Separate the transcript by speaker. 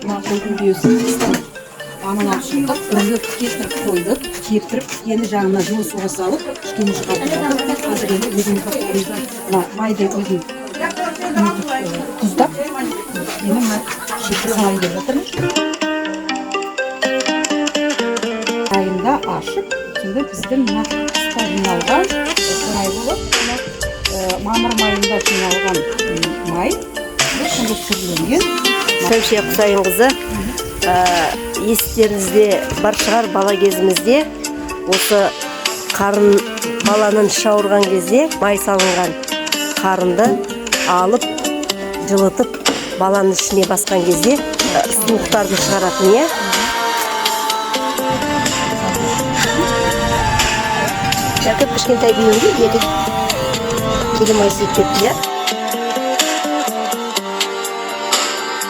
Speaker 1: мақұлдың бүйесін анан алып шықтық, үрлеп кетіріп қойдық, кептіріп, енді жағына жылы суға салып, кішкене шығартып, қазір енді өзін майды өзін тұздап, енді мына шекті салайын деп жатырмыз. Айында ашып, сонда біздің мына қыста жиналған май болып, мамыр майында жиналған май, сонда сүрленген.
Speaker 2: Сәмшия Құсайынқызы, естеріңізде бар шығар, бала кезімізде осы қарын баланың шауырған кезде май салынған қарынды алып жылытып баланың ішіне басқан кезде суықтарды шығаратын, иә? Кішкентай дейінгі еді келе май сүйіп кетті, иә?